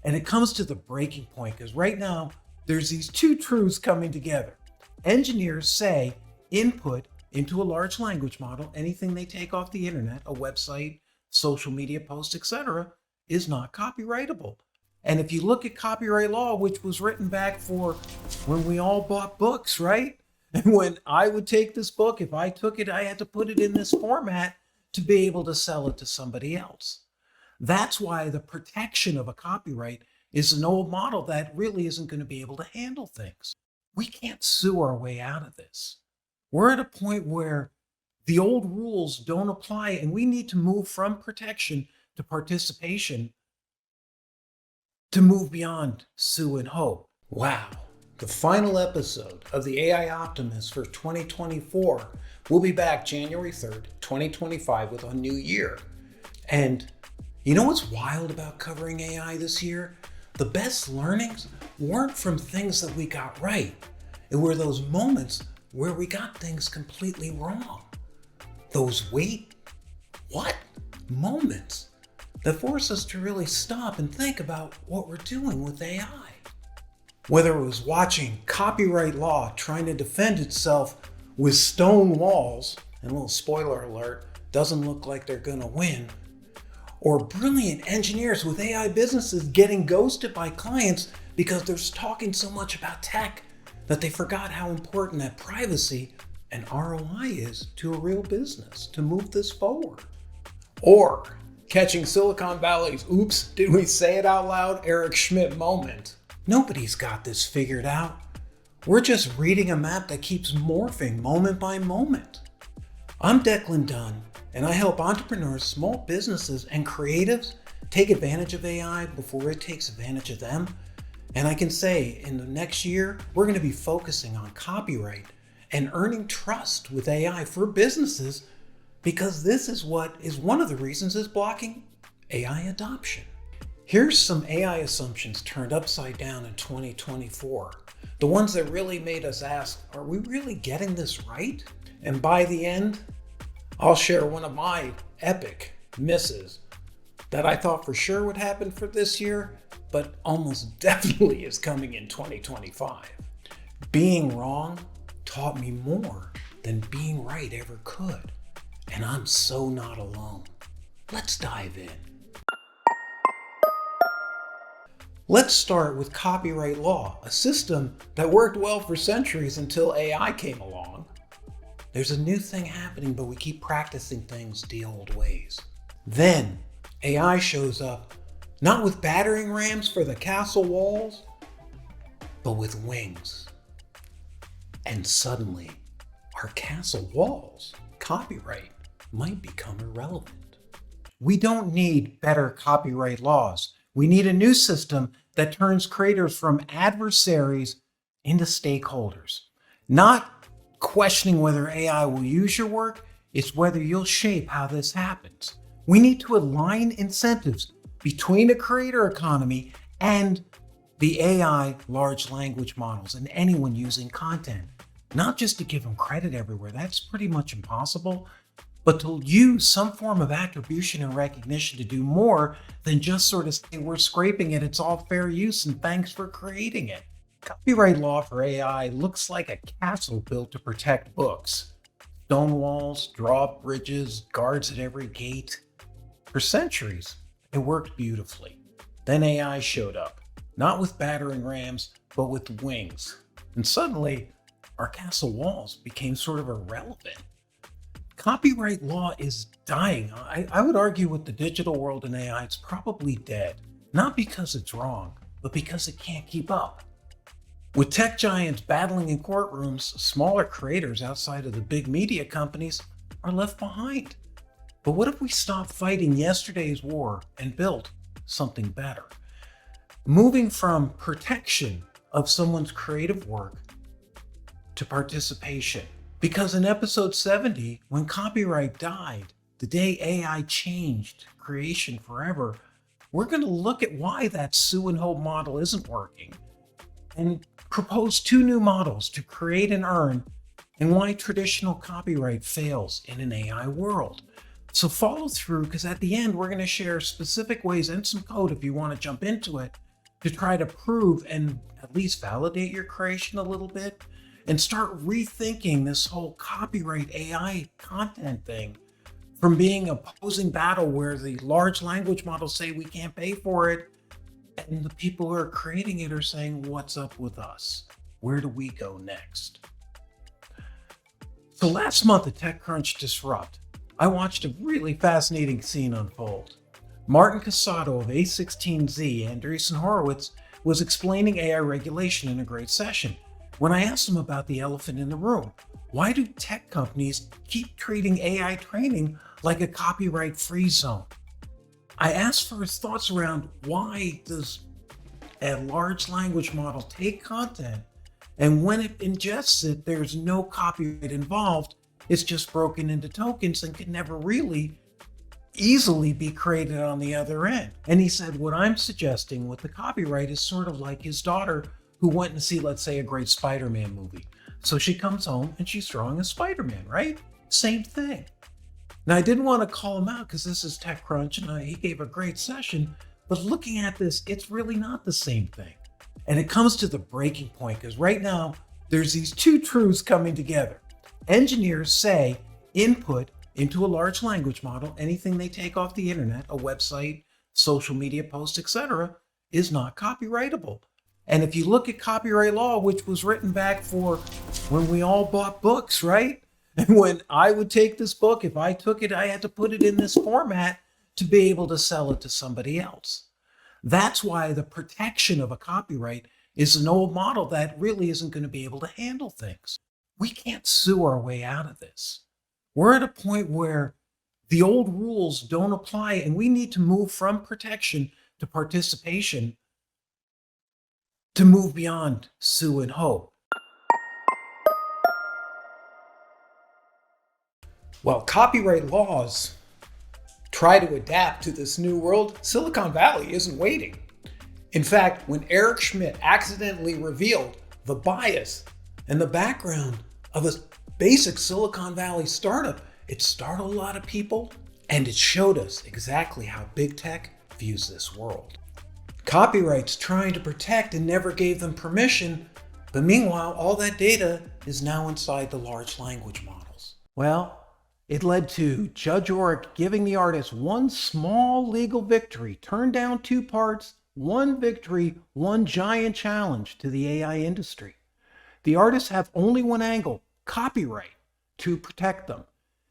And it comes to the breaking point because right now there's these two truths coming together. Engineers say input into a large language model, anything they take off the internet, a website, social media post, etc., is not copyrightable. And if you look at copyright law, which was written back for when we all bought books, right? And when I would take this book, if I took it, I had to put it in this format to be able to sell it to somebody else. That's why the protection of a copyright is an old model that really isn't going to be able to handle things. We can't sue our way out of this. We're at a point where the old rules don't apply, and we need to move from protection to participation to move beyond sue and hope. Wow. The final episode of the AI Optimist for 2024 will be back January 3rd, 2025 with a new year. And you know what's wild about covering AI this year? The best learnings weren't from things that we got right. It were those moments where we got things completely wrong. Those what moments that force us to really stop and think about what we're doing with AI. Whether it was watching copyright law trying to defend itself with stone walls, and a little spoiler alert, doesn't look like they're gonna win, or brilliant engineers with AI businesses getting ghosted by clients because they're talking so much about tech that they forgot how important that privacy and ROI is to a real business to move this forward. Or catching Silicon Valley's oops, did we say it out loud, Eric Schmidt moment. Nobody's got this figured out. We're just reading a map that keeps morphing moment by moment. I'm Declan Dunn, and I help entrepreneurs, small businesses, and creatives take advantage of AI before it takes advantage of them. And I can say in the next year, we're going to be focusing on copyright and earning trust with AI for businesses, because this is what is one of the reasons is blocking AI adoption. Here's some AI assumptions turned upside down in 2024. The ones that really made us ask, are we really getting this right? And by the end, I'll share one of my epic misses that I thought for sure would happen for this year, but almost definitely is coming in 2025. Being wrong taught me more than being right ever could. And I'm so not alone. Let's dive in. Let's start with copyright law, a system that worked well for centuries until AI came along. There's a new thing happening, but we keep practicing things the old ways. Then AI shows up, not with battering rams for the castle walls, but with wings. And suddenly, our castle walls, copyright, might become irrelevant. We don't need better copyright laws. We need a new system that turns creators from adversaries into stakeholders. Not questioning whether AI will use your work, it's whether you'll shape how this happens. We need to align incentives between the creator economy and the AI large language models and anyone using content. Not just to give them credit everywhere, that's pretty much impossible, but to use some form of attribution and recognition to do more than just sort of say, we're scraping it, it's all fair use, and thanks for creating it. Copyright law for AI looks like a castle built to protect books. Stone walls, drawbridges, guards at every gate. For centuries, it worked beautifully. Then AI showed up, not with battering rams, but with wings. And suddenly, our castle walls became sort of irrelevant. Copyright law is dying. I would argue with the digital world and AI, it's probably dead. Not because it's wrong, but because it can't keep up. With tech giants battling in courtrooms, smaller creators outside of the big media companies are left behind. But what if we stopped fighting yesterday's war and built something better? Moving from protection of someone's creative work to participation. Because in episode 70, when copyright died, the day AI changed creation forever, we're going to look at why that sue and hope model isn't working and propose two new models to create and earn, and why traditional copyright fails in an AI world. So follow through, because at the end, we're going to share specific ways and some code if you want to jump into it to try to prove and at least validate your creation a little bit and start rethinking this whole copyright AI content thing from being an opposing battle where the large language models say we can't pay for it and the people who are creating it are saying, what's up with us? Where do we go next? So last month at TechCrunch Disrupt, I watched a really fascinating scene unfold. Martin Casado of A16Z, Andreessen Horowitz, was explaining AI regulation in a great session. When I asked him about the elephant in the room, why do tech companies keep treating AI training like a copyright-free zone? I asked for his thoughts around why does a large language model take content and when it ingests it, there's no copyright involved. It's just broken into tokens and can never really easily be created on the other end. And he said, what I'm suggesting with the copyright is sort of like his daughter who went and see, let's say, a great Spider-Man movie. So she comes home and she's drawing a Spider-Man, right? Same thing. Now, I didn't want to call him out because this is TechCrunch and he gave a great session, but looking at this, it's really not the same thing. And it comes to the breaking point because right now, there's these two truths coming together. Engineers say input into a large language model, anything they take off the internet, a website, social media post, etc., is not copyrightable. And if you look at copyright law, which was written back for when we all bought books, right? And when I would take this book, if I took it, I had to put it in this format to be able to sell it to somebody else. That's why the protection of a copyright is an old model that really isn't going to be able to handle things. We can't sue our way out of this. We're at a point where the old rules don't apply and we need to move from protection to participation to move beyond sue and hope. While copyright laws try to adapt to this new world, Silicon Valley isn't waiting. In fact, when Eric Schmidt accidentally revealed the bias and the background of a basic Silicon Valley startup, it startled a lot of people and it showed us exactly how big tech views this world. Copyright's trying to protect and never gave them permission, but meanwhile, all that data is now inside the large language models. Well, it led to Judge Orrick giving the artist one small legal victory, turned down two parts, one victory, one giant challenge to the AI industry. The artists have only one angle, copyright, to protect them.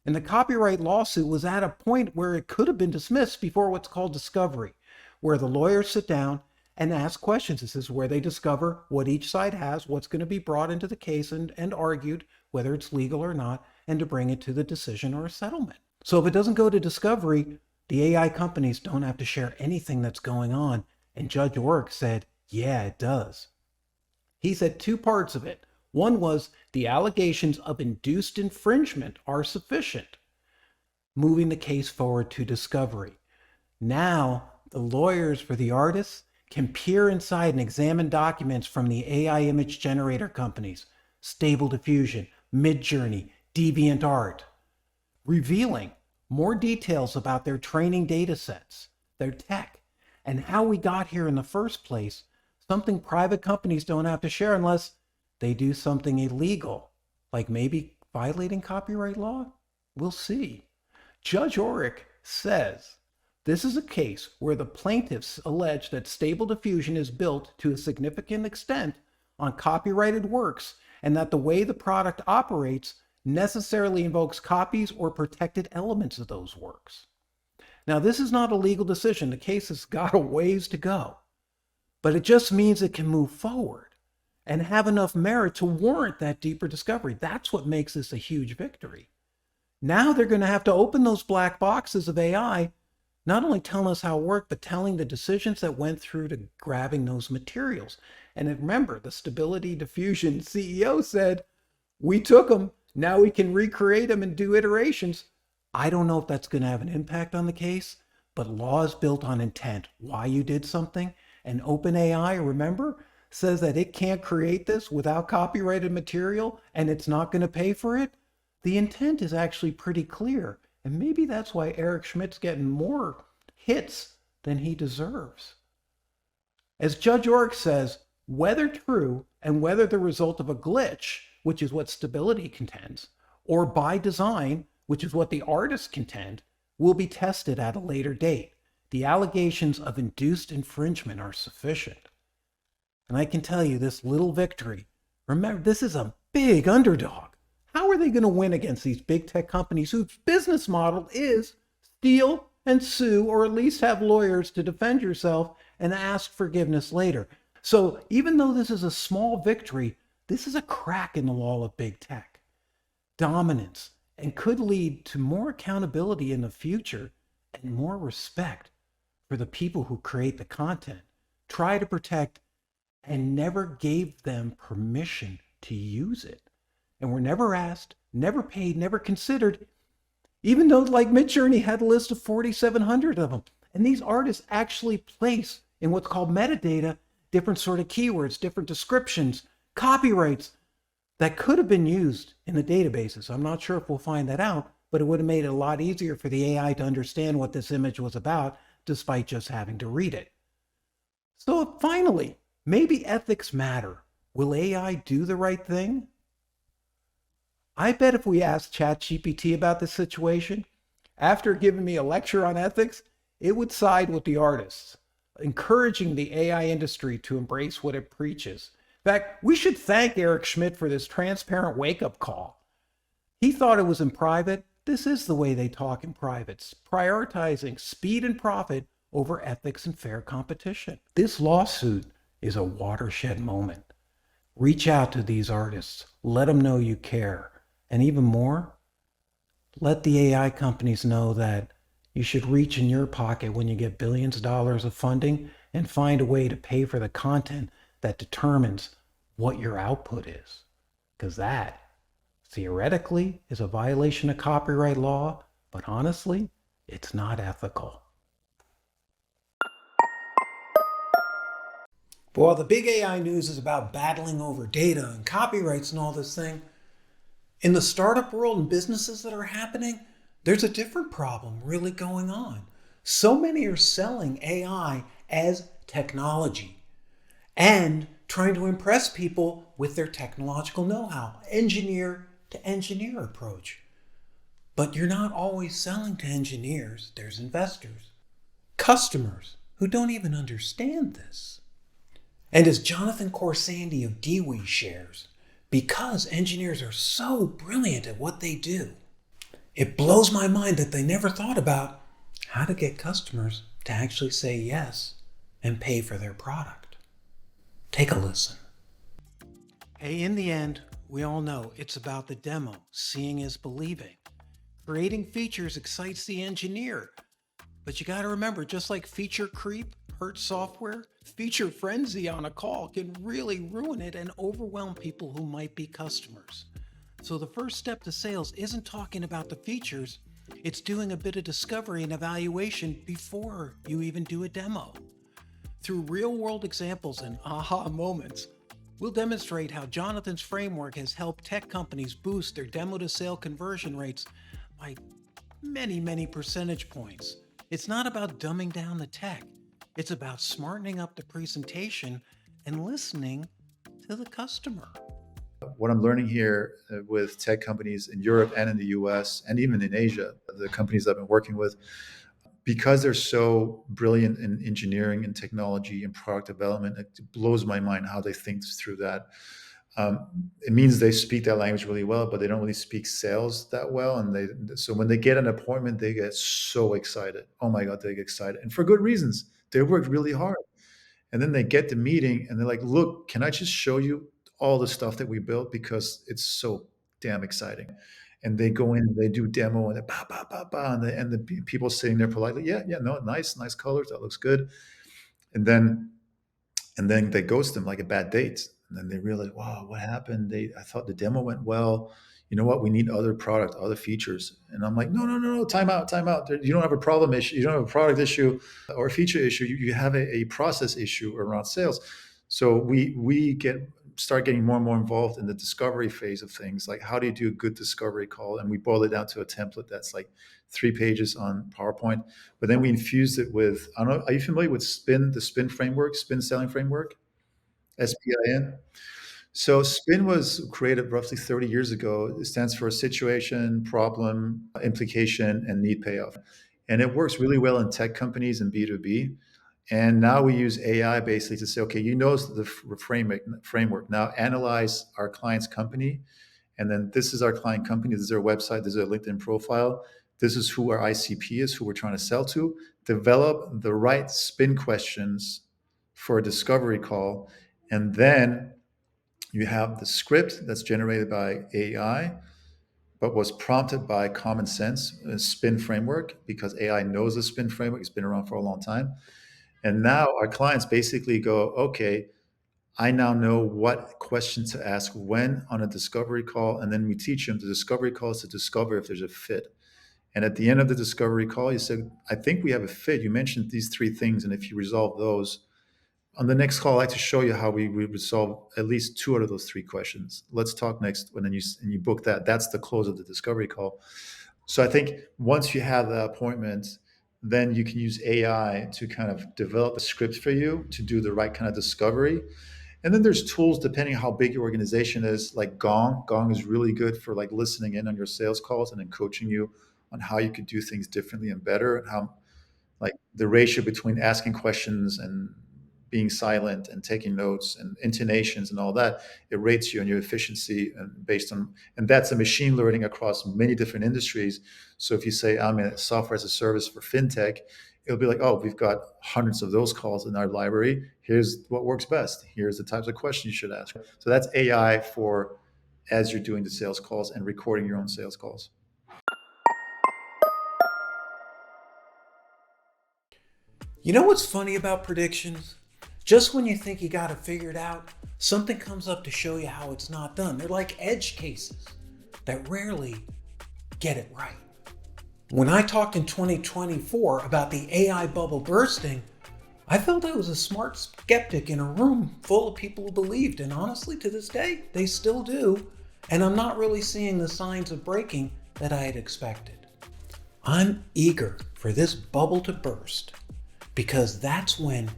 And the copyright lawsuit was at a point where it could have been dismissed before what's called discovery, where the lawyers sit down and ask questions. This is where they discover what each side has, what's going to be brought into the case and argued, whether it's legal or not, and to bring it to the decision or a settlement. So if it doesn't go to discovery, the AI companies don't have to share anything that's going on. And Judge Orrick said, yeah, it does. He said two parts of it. One was the allegations of induced infringement are sufficient, moving the case forward to discovery. Now, the lawyers for the artists can peer inside and examine documents from the AI image generator companies, Stable Diffusion, Midjourney, DeviantArt, revealing more details about their training data sets, their tech, and how we got here in the first place, something private companies don't have to share unless they do something illegal, like maybe violating copyright law? We'll see. Judge Orrick says this is a case where the plaintiffs allege that Stable Diffusion is built to a significant extent on copyrighted works and that the way the product operates necessarily invokes copies or protected elements of those works. Now, this is not a legal decision. The case has got a ways to go, but it just means it can move forward and have enough merit to warrant that deeper discovery. That's what makes this a huge victory. Now they're going to have to open those black boxes of AI, not only telling us how it worked, but telling the decisions that went through to grabbing those materials. And remember, the Stability Diffusion CEO said, we took them, now we can recreate them and do iterations. I don't know if that's going to have an impact on the case, but law is built on intent, why you did something. And OpenAI, remember, says that it can't create this without copyrighted material and it's not going to pay for it. The intent is actually pretty clear. And maybe that's why Eric Schmidt's getting more hits than he deserves. As Judge Org says, whether true and whether the result of a glitch, which is what stability contends, or by design, which is what the artists contend, will be tested at a later date. The allegations of induced infringement are sufficient. And I can tell you this little victory, remember, this is a big underdog. How are they going to win against these big tech companies whose business model is steal and sue, or at least have lawyers to defend yourself and ask forgiveness later? So even though this is a small victory, this is a crack in the wall of big tech. Dominance, and could lead to more accountability in the future and more respect for the people who create the content, try to protect, and never gave them permission to use it. And were never asked, never paid, never considered, even though like Midjourney had a list of 4,700 of them. And these artists actually place in what's called metadata different sort of keywords, different descriptions, copyrights that could have been used in the databases. I'm not sure if we'll find that out, but it would have made it a lot easier for the AI to understand what this image was about, despite just having to read it. So finally, maybe ethics matter. Will AI do the right thing? I bet if we asked ChatGPT about this situation, after giving me a lecture on ethics, it would side with the artists, encouraging the AI industry to embrace what it preaches. In fact, we should thank Eric Schmidt for this transparent wake-up call. He thought it was in private. This is the way they talk in privates, prioritizing speed and profit over ethics and fair competition. This lawsuit is a watershed moment. Reach out to these artists. Let them know you care. And even more, let the AI companies know that you should reach in your pocket when you get billions of dollars of funding and find a way to pay for the content that determines what your output is. Because that, theoretically, is a violation of copyright law, but honestly, it's not ethical. But while the big AI news is about battling over data and copyrights and all this thing, in the startup world and businesses that are happening, there's a different problem really going on. So many are selling AI as technology and trying to impress people with their technological know-how, engineer to engineer approach. But you're not always selling to engineers. There's investors, customers who don't even understand this. And as Jonathan Khorsandi of DWE shares, because engineers are so brilliant at what they do, it blows my mind that they never thought about how to get customers to actually say yes and pay for their product. Take a listen. Hey, in the end, we all know it's about the demo. Seeing is believing. Creating features excites the engineer. But you got to remember, just like feature creep hurts software, feature frenzy on a call can really ruin it and overwhelm people who might be customers. So the first step to sales isn't talking about the features, it's doing a bit of discovery and evaluation before you even do a demo. Through real-world examples and aha moments, we'll demonstrate how Jonathan's framework has helped tech companies boost their demo-to-sale conversion rates by many percentage points. It's not about dumbing down the tech. It's about smartening up the presentation and listening to the customer. What I'm learning here with tech companies in Europe and in the US and even in Asia, the companies I've been working with, because they're so brilliant in engineering and technology and product development, it blows my mind how they think through that. It means they speak that language really well, but they don't really speak sales that well. And so when they get an appointment, they get so excited. Oh my God, they get excited. And for good reasons. They worked really hard. And then they get the meeting and they're like, look, can I just show you all the stuff that we built? Because it's so damn exciting. And they go in, they do demo and they bah, bah, bah, bah, and the people sitting there politely, yeah, no, nice colors. That looks good. And then they ghost them like a bad date. And then they realize, wow, what happened? I thought the demo went well. You know what? We need other product, other features. And I'm like, no, time out. You don't have a problem issue. You don't have a product issue or a feature issue. You have a process issue around sales. So we get start getting more and more involved in the discovery phase of things. Like, how do you do a good discovery call? And we boiled it down to a template that's like 3 pages on PowerPoint. But then we infused it with, I don't know, are you familiar with SPIN, the SPIN framework, SPIN selling framework? SPIN. So SPIN was created roughly 30 years ago. It stands for situation, problem, implication, and need payoff. And it works really well in tech companies and B2B. And now we use AI basically to say, okay, you know the framework. Now analyze our client's company. And then this is our client company. This is their website. This is their LinkedIn profile. This is who our ICP is, who we're trying to sell to. Develop the right spin questions for a discovery call. And then you have the script that's generated by AI, but was prompted by common sense, a spin framework, because AI knows the spin framework. It's been around for a long time. And now our clients basically go, okay, I now know what question to ask when on a discovery call. And then we teach them the discovery calls to discover if there's a fit. And at the end of the discovery call, you said, I think we have a fit. You mentioned these 3 things. And if you resolve those, on the next call, I like to show you how we resolve at least 2 out of those 3 questions. Let's talk next. And then you book that. That's the close of the discovery call. So I think once you have the appointment, then you can use AI to kind of develop a script for you to do the right kind of discovery. And then there's tools depending on how big your organization is, like Gong. Gong is really good for like listening in on your sales calls and then coaching you on how you could do things differently and better, and how like the ratio between asking questions and being silent and taking notes and intonations and all that, it rates you on your efficiency and based on, and that's a machine learning across many different industries. So if you say, I'm a software as a service for fintech, it'll be like, oh, we've got hundreds of those calls in our library. Here's what works best. Here's the types of questions you should ask. So that's AI for as you're doing the sales calls and recording your own sales calls. You know what's funny about predictions? Just when you think you got it figured out, something comes up to show you how it's not done. They're like edge cases that rarely get it right. When I talked in 2024 about the AI bubble bursting, I felt I was a smart skeptic in a room full of people who believed, and honestly, to this day, they still do, and I'm not really seeing the signs of breaking that I had expected. I'm eager for this bubble to burst, because that's when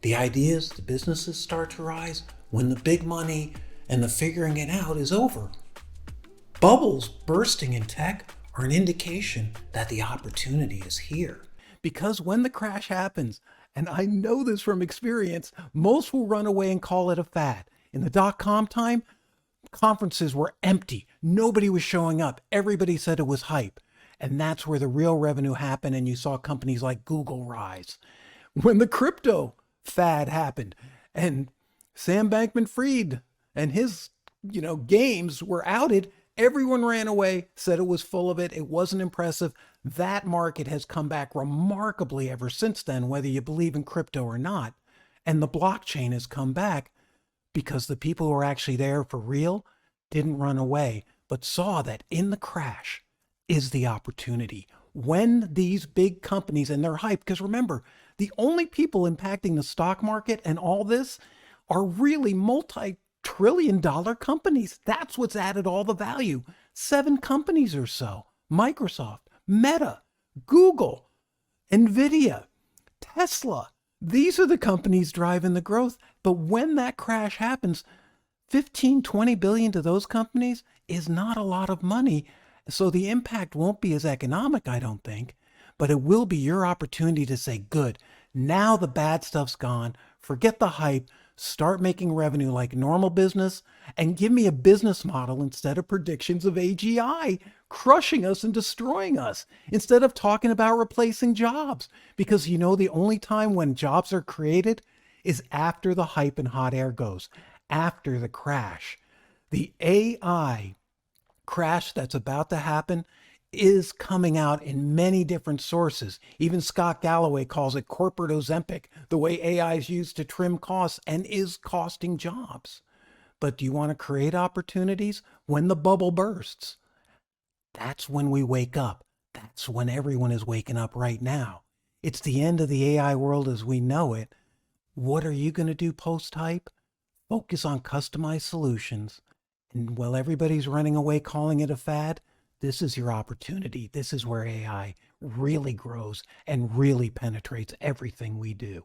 the ideas, the businesses start to rise, when the big money and the figuring it out is over. Bubbles bursting in tech are an indication that the opportunity is here. Because when the crash happens, and I know this from experience, most will run away and call it a fad. In the dot-com time, conferences were empty. Nobody was showing up. Everybody said it was hype. And that's where the real revenue happened, and you saw companies like Google rise. When the crypto fad happened and Sam Bankman-Fried and his, games were outed, everyone ran away, said it was full of it. It wasn't impressive. That market has come back remarkably ever since then, whether you believe in crypto or not. And the blockchain has come back because the people who are actually there for real didn't run away, but saw that in the crash is the opportunity. When these big companies and their hype, because remember, the only people impacting the stock market and all this are really multi-trillion-dollar companies. That's what's added all the value. 7 companies or so: Microsoft, Meta, Google, Nvidia, Tesla. These are the companies driving the growth. But when that crash happens, 15, 20 billion to those companies is not a lot of money. So the impact won't be as economic, I don't think, but it will be your opportunity to say, good, now the bad stuff's gone, forget the hype, start making revenue like normal business, and give me a business model instead of predictions of AGI crushing us and destroying us, instead of talking about replacing jobs. Because the only time when jobs are created is after the hype and hot air goes, after the crash. The AI crash that's about to happen is coming out in many different sources. Even Scott Galloway calls it corporate Ozempic, the way AI is used to trim costs and is costing jobs. But do you want to create opportunities? When the bubble bursts, that's when we wake up. That's when everyone is waking up right now. It's the end of the AI world as we know it. What are you going to do post-hype? Focus on customized solutions. And while everybody's running away calling it a fad, this is your opportunity. This is where AI really grows and really penetrates everything we do.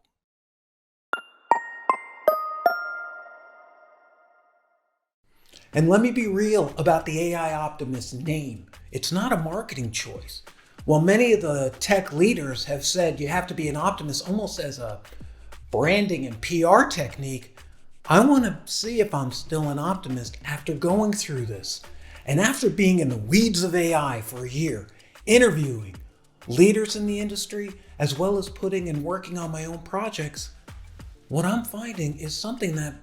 And let me be real about the AI Optimist name. It's not a marketing choice. While many of the tech leaders have said you have to be an optimist almost as a branding and PR technique, I want to see if I'm still an optimist after going through this. And after being in the weeds of AI for a year, interviewing leaders in the industry, as well as putting and working on my own projects, what I'm finding is something that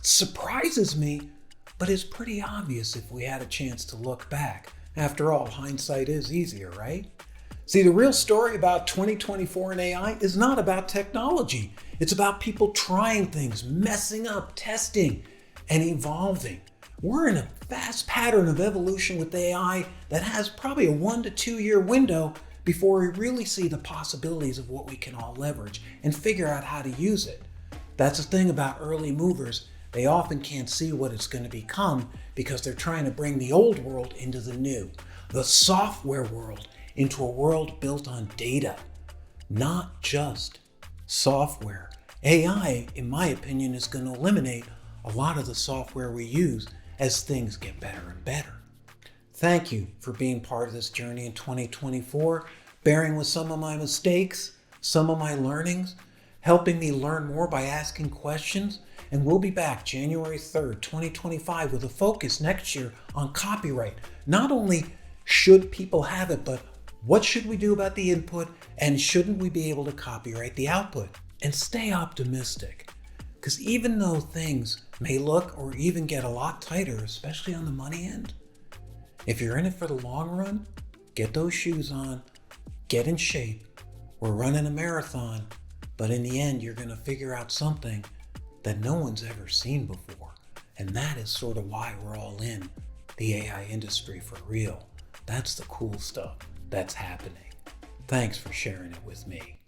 surprises me, but is pretty obvious if we had a chance to look back. After all, hindsight is easier, right? See, the real story about 2024 and AI is not about technology. It's about people trying things, messing up, testing, and evolving. We're in a fast pattern of evolution with AI that has probably a 1 to 2 year window before we really see the possibilities of what we can all leverage and figure out how to use it. That's the thing about early movers. They often can't see what it's going to become because they're trying to bring the old world into the new, the software world into a world built on data, not just software. AI, in my opinion, is going to eliminate a lot of the software we use as things get better and better. Thank you for being part of this journey in 2024, bearing with some of my mistakes, some of my learnings, helping me learn more by asking questions. And we'll be back January 3rd, 2025 with a focus next year on copyright. Not only should people have it, but what should we do about the input, and shouldn't we be able to copyright the output? And stay optimistic, because even though things may look or even get a lot tighter, especially on the money end, if you're in it for the long run, get those shoes on, get in shape. We're running a marathon, but in the end, you're going to figure out something that no one's ever seen before. And that is sort of why we're all in the AI industry for real. That's the cool stuff that's happening. Thanks for sharing it with me.